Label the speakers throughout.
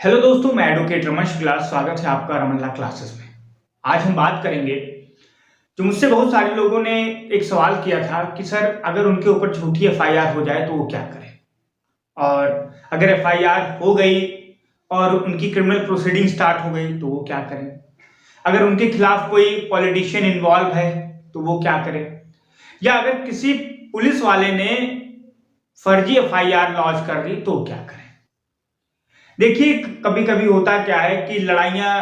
Speaker 1: Hello दोस्तों, मैं advocate Raman Shukla. स्वागत है आपका रमन लॉ क्लासेस में। आज हम बात करेंगे, जो मुझसे बहुत सारे लोगों ने एक सवाल किया था कि सर अगर उनके ऊपर झूठी एफआईआर हो जाए तो वो क्या करें, और अगर एफआईआर हो गई और उनकी क्रिमिनल प्रोसीडिंग स्टार्ट हो गई तो वो क्या करें, अगर उनके खिलाफ कोई पॉलिटिशियन इन्वॉल्व है तो वो क्या करें, या अगर किसी पुलिस वाले ने फर्जी एफआईआर लॉन्च कर दी तो क्या करें। देखिए, कभी कभी होता क्या है कि लड़ाइयाँ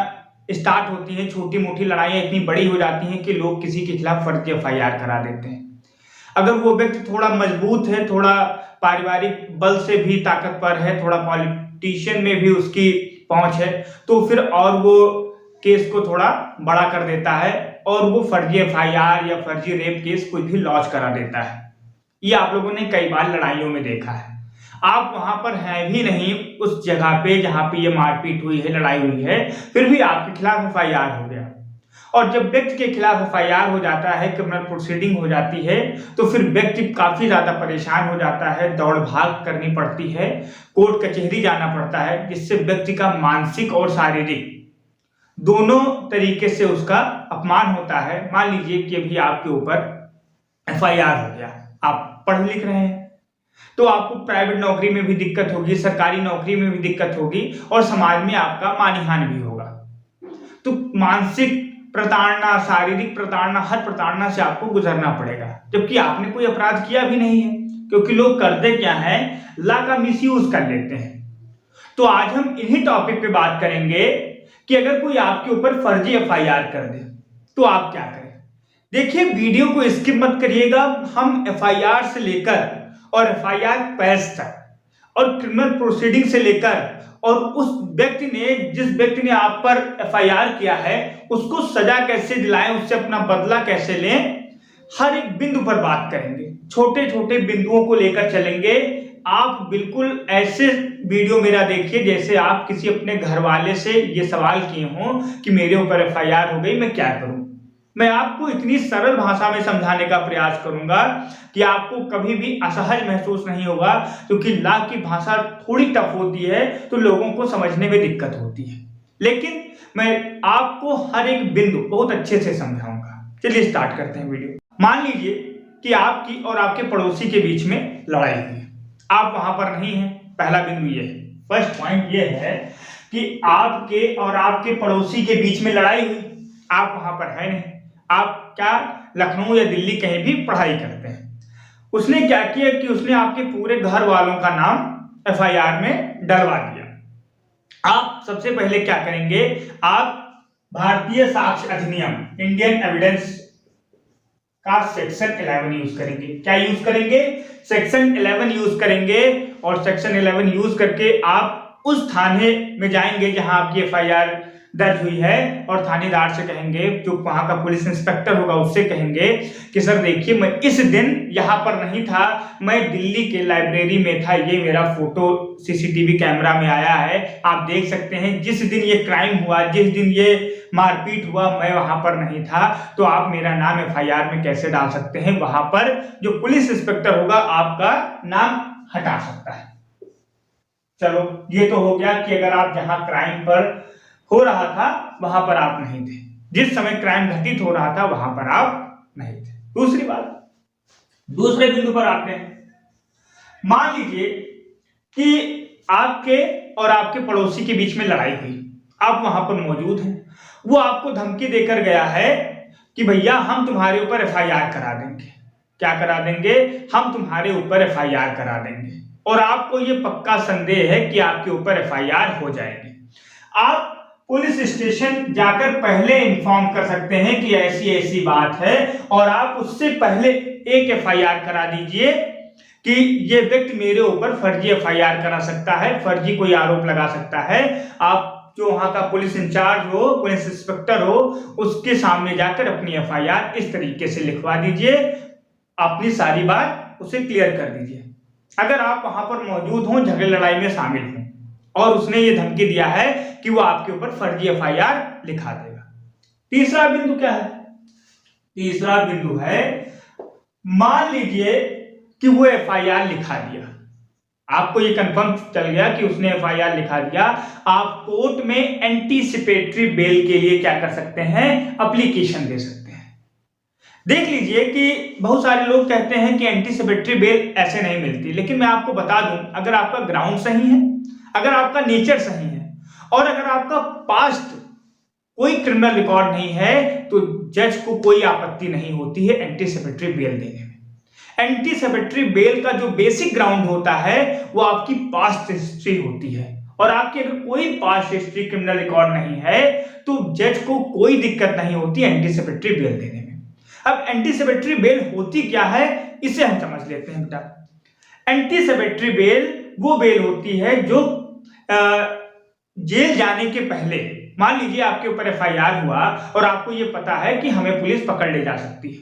Speaker 1: स्टार्ट होती हैं, छोटी मोटी लड़ाइयाँ इतनी बड़ी हो जाती हैं कि लोग किसी के खिलाफ फर्जी एफआईआर करा देते हैं। अगर वो व्यक्ति थोड़ा मजबूत है, थोड़ा पारिवारिक बल से भी ताकतवर है, थोड़ा पॉलिटिशियन में भी उसकी पहुंच है, तो फिर और वो केस को थोड़ा बड़ा कर देता है और वो फर्जी एफआईआर या फर्जी रेप केस कुछ भी लॉन्च करा देता है। ये आप लोगों ने कई बार लड़ाइयों में देखा है। आप वहां पर हैं भी नहीं उस जगह पे जहां पे ये मारपीट हुई है, लड़ाई हुई है, फिर भी आपके खिलाफ एफआईआर हो गया। और जब व्यक्ति के खिलाफ एफआईआर हो जाता है, क्रिमिनल प्रोसीडिंग हो जाती है, तो फिर व्यक्ति काफी ज्यादा परेशान हो जाता है, दौड़ भाग करनी पड़ती है, कोर्ट कचहरी जाना पड़ता है, जिससे व्यक्ति का मानसिक और शारीरिक दोनों तरीके से उसका अपमान होता है। मान लीजिए कि अभी आपके ऊपर एफआईआर हो गया, आप पढ़ लिख रहे हैं तो आपको प्राइवेट नौकरी में भी दिक्कत होगी, सरकारी नौकरी में भी दिक्कत होगी और समाज में आपका मानहानि भी होगा। तो मानसिक प्रताड़ना, शारीरिक प्रताड़ना, हर प्रताड़ना से आपको गुजरना पड़ेगा, जबकि आपने कोई अपराध किया भी नहीं है। क्योंकि लोग करते क्या है, लॉ का मिसयूज कर लेते हैं। तो आज हम इन्हीं टॉपिक पे बात करेंगे कि अगर कोई आपके ऊपर फर्जी एफआईआर कर दे तो आप क्या करें। देखिए, वीडियो को स्किप मत करिएगा। हम एफआईआर से लेकर और एफआईआर पेश तक और क्रिमिनल प्रोसीडिंग से लेकर और उस व्यक्ति ने, जिस व्यक्ति ने आप पर एफआईआर किया है, उसको सजा कैसे दिलाएं, उससे अपना बदला कैसे लें, हर एक बिंदु पर बात करेंगे। छोटे छोटे बिंदुओं को लेकर चलेंगे। आप बिल्कुल ऐसे वीडियो मेरा देखिए जैसे आप किसी अपने घर वाले से ये सवाल किए हों कि मेरे ऊपर एफआईआर हो गई, मैं क्या करूं। मैं आपको इतनी सरल भाषा में समझाने का प्रयास करूंगा कि आपको कभी भी असहज महसूस नहीं होगा, क्योंकि लॉ की भाषा थोड़ी टफ होती है तो लोगों को समझने में दिक्कत होती है, लेकिन मैं आपको हर एक बिंदु बहुत अच्छे से समझाऊंगा। चलिए स्टार्ट करते हैं वीडियो। मान लीजिए कि आपकी और आपके पड़ोसी के बीच में लड़ाई हुई है, आप वहां पर नहीं है। पहला बिंदु ये है, फर्स्ट पॉइंट ये है कि आपके और आपके पड़ोसी के बीच में लड़ाई हुई, आप वहां पर है नहीं, आप क्या लखनऊ या दिल्ली कहीं भी पढ़ाई करते हैं। उसने क्या किया कि उसने आपके पूरे घर वालों का नाम एफआईआर में डलवा दिया। आप सबसे पहले क्या करेंगे, आप भारतीय साक्ष्य अधिनियम, इंडियन एविडेंस का सेक्शन 11 यूज करेंगे। क्या यूज करेंगे? सेक्शन 11 यूज करेंगे। और सेक्शन 11 यूज करके आप उस थाने में जाएंगे जहां आपकी एफआईआर दर्ज हुई है और थानेदार से कहेंगे, जो वहां का पुलिस इंस्पेक्टर होगा उससे कहेंगे कि सर देखिए, मैं इस दिन यहां पर नहीं था, मैं दिल्ली के लाइब्रेरी में था, ये मेरा फोटो सीसीटीवी कैमरा में आया है, आप देख सकते हैं, जिस दिन ये क्राइम हुआ, जिस दिन ये मारपीट हुआ, मैं वहां पर नहीं था, तो आप मेरा नाम एफआईआर में कैसे डाल सकते हैं। वहां पर जो पुलिस इंस्पेक्टर होगा आपका नाम हटा सकता है। चलो, ये तो हो गया कि अगर आप जहां क्राइम पर हो रहा था वहां पर आप नहीं थे, जिस समय क्राइम घटित हो रहा था वहां पर आप नहीं थे। दूसरी बात, दूसरे बिंदु पर आते हैं। मान लीजिए कि आपके और आपके पड़ोसी के बीच में लड़ाई हुई, आप वहां पर मौजूद हैं, वो आपको धमकी देकर गया है कि भैया हम तुम्हारे ऊपर एफआईआर करा देंगे। क्या करा देंगे? हम तुम्हारे ऊपर एफआईआर करा देंगे, और आपको ये पक्का संदेह है कि आपके ऊपर एफआईआर हो जाएगी। आप पुलिस स्टेशन जाकर पहले इन्फॉर्म कर सकते हैं कि ऐसी ऐसी बात है, और आप उससे पहले एक एफआईआर करा दीजिए कि ये व्यक्ति मेरे ऊपर फर्जी एफआईआर करा सकता है, फर्जी कोई आरोप लगा सकता है। आप जो वहां का पुलिस इंचार्ज हो, पुलिस इंस्पेक्टर हो, उसके सामने जाकर अपनी एफआईआर इस तरीके से लिखवा दीजिए, अपनी सारी बात उसे क्लियर कर दीजिए। अगर आप वहां पर मौजूद हो, झगड़े लड़ाई में शामिल हो, और उसने ये धमकी दिया है कि वो आपके ऊपर फर्जी एफआईआर लिखा देगा। तीसरा बिंदु क्या है? तीसरा बिंदु है, मान लीजिए कि वो एफआईआर लिखा दिया, आपको ये कंफर्म चल गया कि उसने एफआईआर लिखा दिया, आप कोर्ट में एंटीसिपेटरी बेल के लिए क्या कर सकते हैं, एप्लीकेशन दे सकते हैं। देख लीजिए कि बहुत सारे लोग कहते हैं कि एंटीसिपेटरी बेल ऐसे नहीं मिलती, लेकिन मैं आपको बता दूं, अगर आपका ग्राउंड सही है, अगर आपका नेचर सही है और अगर आपका पास्ट कोई क्रिमिनल रिकॉर्ड नहीं है, तो जज को कोई आपत्ति नहीं होती है एंटीसिपेटरी बेल देने में। एंटीसिपेटरी बेल का जो बेसिक ग्राउंड होता है वो आपकी पास्ट हिस्ट्री होती है, और आपकी अगर कोई पास्ट हिस्ट्री क्रिमिनल रिकॉर्ड नहीं है तो जज को कोई दिक्कत नहीं होती एंटीसिपेटरी बेल देने में। अब एंटीसिपेटरी बेल होती क्या है, इसे हम समझ लेते हैं बेटा। एंटीसिपेटरी बेल वो बेल होती है जो जेल जाने के पहले, मान लीजिए आपके ऊपर एफआईआर हुआ और आपको ये पता है कि हमें पुलिस पकड़ ले जा सकती है,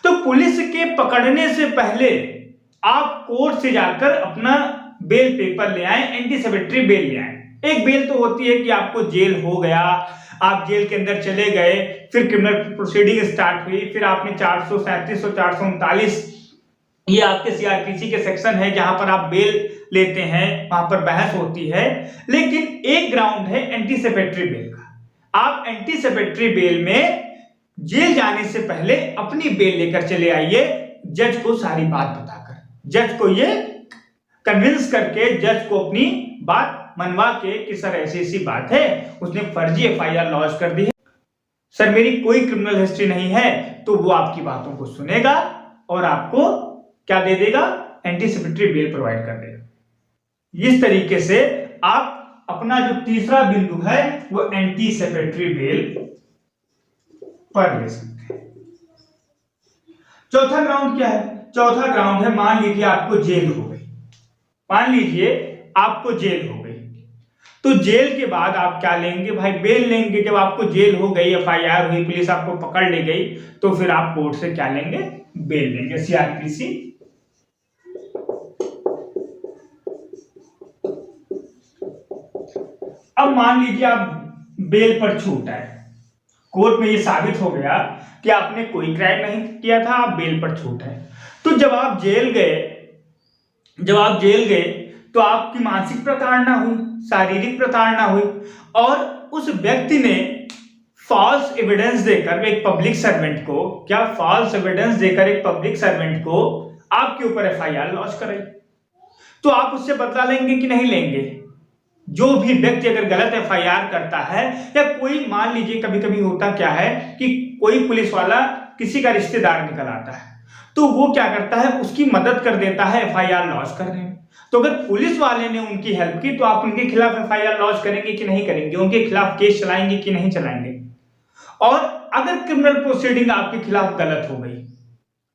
Speaker 1: तो पुलिस के पकड़ने से पहले आप कोर्ट से जाकर अपना बेल पेपर ले आए, एंटीसिपेटरी बेल ले आए। एक बेल तो होती है कि आपको जेल हो गया, आप जेल के अंदर चले गए, फिर क्रिमिनल प्रोसीडिंग स्टार्ट हुई, फिर आपने 437 और 439, ये आपके सीआरपीसी के सेक्शन है जहां पर आप बेल लेते हैं, वहां पर बहस होती है। लेकिन एक ग्राउंड है एंटीसिपेटरी बेल का। आप एंटीसिपेटरी बेल में जेल जाने से पहले अपनी बेल लेकर चले आइए, जज को सारी बात बताकर, जज को ये कन्विंस करके, जज को अपनी बात मनवा के कि सर ऐसी ऐसी बात है, उसने फर्जी एफआईआर लॉन्च कर दी है, सर मेरी कोई क्रिमिनल हिस्ट्री नहीं है, तो वो आपकी बातों को सुनेगा और आपको क्या दे देगा, एंटीसिपेटरी बेल प्रोवाइड कर देगा। इस तरीके से आप अपना जो तीसरा बिंदु है वो एंटीसिपेटरी बेल पर ले सकते हैं। चौथा ग्राउंड क्या है, चौथा ग्राउंड है, मान लीजिए आपको जेल हो गई, मान लीजिए आपको जेल हो गई, तो जेल के बाद आप क्या लेंगे भाई, बेल लेंगे। जब आपको जेल हो गई, एफआईआर हुई, पुलिस आपको पकड़ ले गई, तो फिर आप कोर्ट से क्या लेंगे, बेल लेंगे, सीआरपीसी। अब मान लीजिए आप बेल पर छूट आए, कोर्ट में ये साबित हो गया कि आपने कोई क्राइम नहीं किया था, आप बेल पर छूट आए, तो जब आप जेल गए तो आपकी मानसिक प्रताड़ना हुई, शारीरिक प्रताड़ना हुई, और उस व्यक्ति ने फॉल्स एविडेंस देकर एक पब्लिक सर्वेंट को, क्या फॉल्स एविडेंस देकर एक पब्लिक सर्वेंट को आपके ऊपर एफआईआर लॉन्च कराई, तो आप उससे बदला लेंगे कि नहीं लेंगे। जो भी व्यक्ति अगर गलत एफआईआर करता है, या कोई मान लीजिए कभी कभी होता क्या है कि कोई पुलिस वाला किसी का रिश्तेदार निकल आता है, तो वो क्या करता है, उसकी मदद कर देता है एफआईआर लॉन्च करने में। तो अगर पुलिस वाले ने उनकी हेल्प की, तो आप उनके खिलाफ एफआईआर लॉन्च करेंगे कि नहीं करेंगे, उनके खिलाफ केस चलाएंगे कि नहीं चलाएंगे। और अगर क्रिमिनल प्रोसीडिंग आपके खिलाफ गलत हो गई,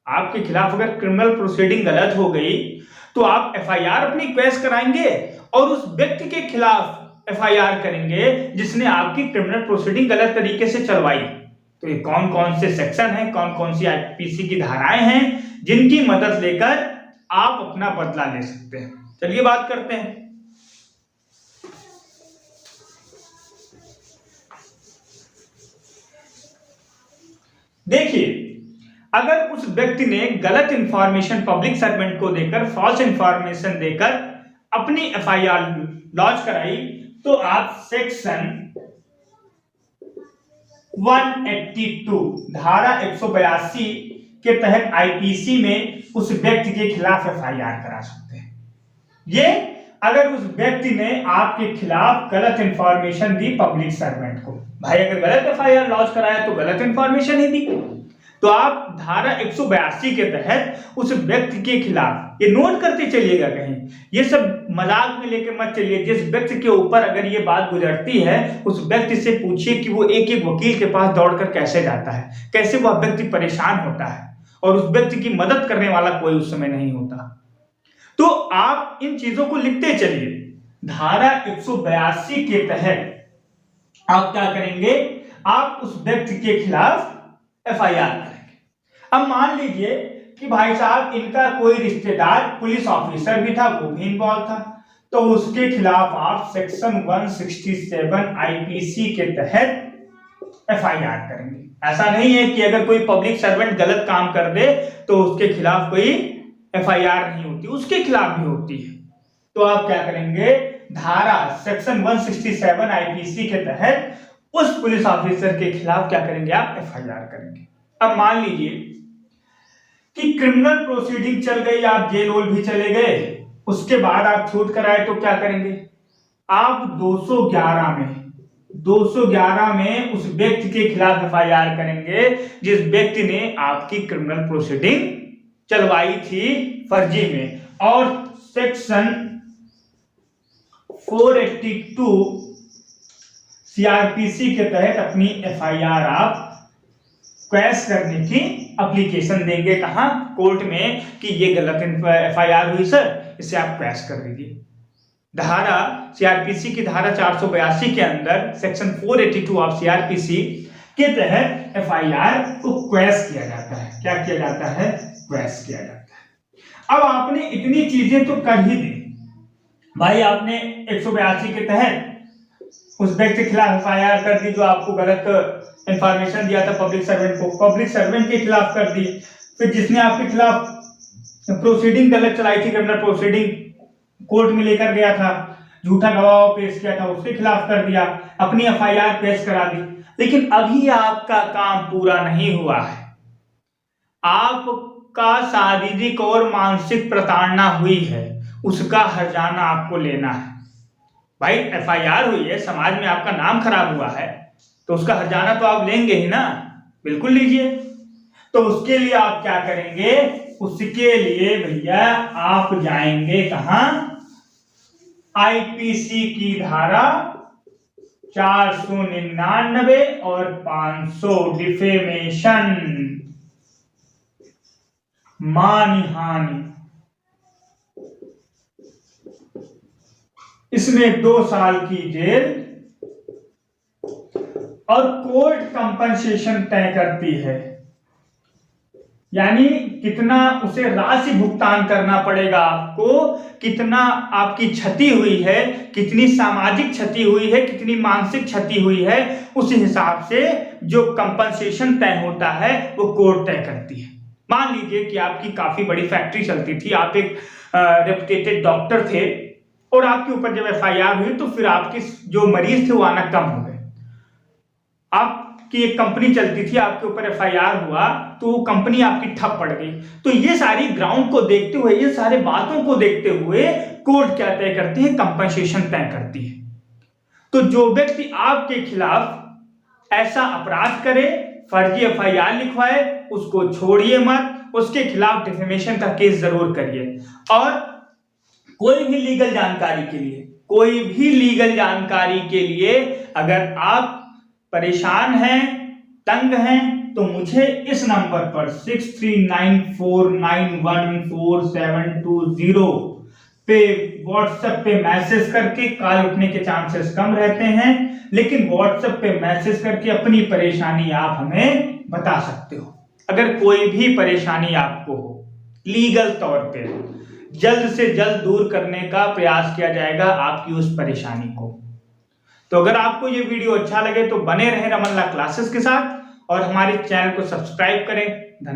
Speaker 1: आपके खिलाफ अगर क्रिमिनल प्रोसीडिंग गलत हो गई, तो आप एफआईआर अपनी क्वेश कराएंगे और उस व्यक्ति के खिलाफ एफआईआर करेंगे जिसने आपकी क्रिमिनल प्रोसीडिंग गलत तरीके से चलवाई। तो ये कौन कौन से सेक्शन हैं, कौन कौन सी आईपीसी की धाराएं हैं जिनकी मदद लेकर आप अपना बदला ले सकते हैं। चलिए बात करते हैं। देखिए, अगर उस व्यक्ति ने गलत इंफॉर्मेशन पब्लिक सर्वेंट को देकर, फॉल्स इंफॉर्मेशन देकर अपनी एफआईआर लॉन्च कराई, तो आप सेक्शन 182 धारा 182 के तहत आईपीसी में उस व्यक्ति के खिलाफ एफआईआर करा सकते हैं। ये अगर उस व्यक्ति ने आपके खिलाफ गलत इंफॉर्मेशन दी पब्लिक सर्वेंट को। भाई अगर गलत एफआईआर लॉन्च कराया तो गलत इंफॉर्मेशन ही दी, तो आप धारा 182 के तहत उस व्यक्ति के खिलाफ, ये नोट करते चलिएगा, कहीं ये सब मजाक में लेके मत चलिए। जिस व्यक्ति के ऊपर अगर ये बात गुजरती है, उस व्यक्ति से पूछिए कि वो एक एक वकील के पास दौड़कर कैसे जाता है, कैसे वह व्यक्ति परेशान होता है, और उस व्यक्ति की मदद करने वाला कोई उस समय नहीं होता। तो आप इन चीजों को लिखते चलिए। धारा 182 के तहत आप क्या करेंगे, आप उस व्यक्ति के खिलाफ एफआईआर करेंगे। अब मान लीजिए कि भाई साहब इनका कोई रिश्तेदार पुलिस ऑफिसर भी था, वो भी इन्वॉल्व था, तो उसके खिलाफ आप सेक्शन 167 आईपीसी के तहत एफआईआर करेंगे। ऐसा नहीं है कि अगर कोई पब्लिक सर्वेंट गलत काम कर दे तो उसके खिलाफ कोई एफआईआर नहीं होती, उसके खिलाफ भी होती है। तो आप क्या करेंगे, धारा सेक्शन 167 आईपीसी के तहत उस पुलिस ऑफिसर के खिलाफ क्या करेंगे, आप एफआईआर करेंगे। अब मान लीजिए कि क्रिमिनल प्रोसीडिंग चल गई, आप जेल वोल भी चले गए, उसके बाद आप छूट कराए तो क्या करेंगे, आप 211 में उस व्यक्ति के खिलाफ एफआईआर करेंगे जिस व्यक्ति ने आपकी क्रिमिनल प्रोसीडिंग चलवाई थी फर्जी में, और सेक्शन 482 सीआरपीसी के तहत अपनी एफआईआर आप क्वैश करने की एप्लीकेशन देंगे, कहां, कोर्ट में, कि ये गलत एफआईआर हुई सर, इसे आप क्वैश कर दीजिए। धारा सीआरपीसी की धारा 482 के अंदर सेक्शन 482 ऑफ सीआरपीसी के तहत एफआईआर को क्वैश किया जाता है। क्या किया जाता है, क्वैश किया जाता है। अब आपने इतनी चीजें तो कर ही दी भाई, आपने 182 के तहत उस व्यक्ति के खिलाफ एफआईआर कर दी जो आपको गलत इंफॉर्मेशन दिया था पब्लिक सर्वेंट को, पब्लिक सर्वेंट के खिलाफ कर दी, फिर जिसने आपके खिलाफ प्रोसीडिंग गलत चलाई थी, क्रिमिनल प्रोसीडिंग कोर्ट में लेकर गया था, झूठा गवाह पेश किया था, उसके खिलाफ कर दिया, अपनी एफआईआर पेश करा दी। लेकिन अभी आपका काम पूरा नहीं हुआ है, आपका शारीरिक और मानसिक प्रताड़ना हुई है, उसका हर्जाना आपको लेना है। भाई एफआईआर हुई है, समाज में आपका नाम खराब हुआ है, तो उसका हर्जाना तो आप लेंगे ही ना, बिल्कुल लीजिए। तो उसके लिए आप क्या करेंगे, उसके लिए भैया आप जाएंगे कहां, आईपीसी की धारा 499 और 500 डिफेमेशन, मानहानि, इसमें 2 साल की जेल और कोर्ट कंपनसेशन तय करती है, यानी कितना उसे राशि भुगतान करना पड़ेगा आपको, कितना आपकी क्षति हुई है, कितनी सामाजिक क्षति हुई है, कितनी मानसिक क्षति हुई है, उस हिसाब से जो कंपनसेशन तय होता है वो कोर्ट तय करती है। मान लीजिए कि आपकी काफी बड़ी फैक्ट्री चलती थी, आप एक रेपुटेटेड डॉक्टर थे, और आपके ऊपर जब एफआईआर हुई तो फिर आपके जो मरीज थे वो आना कम हो गए। आपकी एक कंपनी चलती थी, आपके ऊपर एफआईआर हुआ तो वो कंपनी आपकी ठप पड़ गई। तो ये सारी ग्राउंड को देखते हुए, ये सारे बातों को देखते हुए कोर्ट क्या तय करती है, कंपनसेशन तय करती है। तो जो व्यक्ति आपके खिलाफ ऐसा अपराध करे, फर्जी एफआईआर लिखवाए, उसको छोड़िए मत, उसके खिलाफ डिफेमेशन का केस जरूर करिए। और कोई भी लीगल जानकारी के लिए अगर आप परेशान हैं, तंग हैं, तो मुझे इस नंबर पर 6394914720 पे व्हाट्सएप पे मैसेज करके, कॉल उठने के चांसेस कम रहते हैं, लेकिन व्हाट्सएप पे मैसेज करके अपनी परेशानी आप हमें बता सकते हो। अगर कोई भी परेशानी आपको हो लीगल तौर पे, जल्द से जल्द दूर करने का प्रयास किया जाएगा आपकी उस परेशानी को। तो अगर आपको ये वीडियो अच्छा लगे तो बने रहें रमन लाल क्लासेस के साथ और हमारे चैनल को सब्सक्राइब करें। धन्यवाद।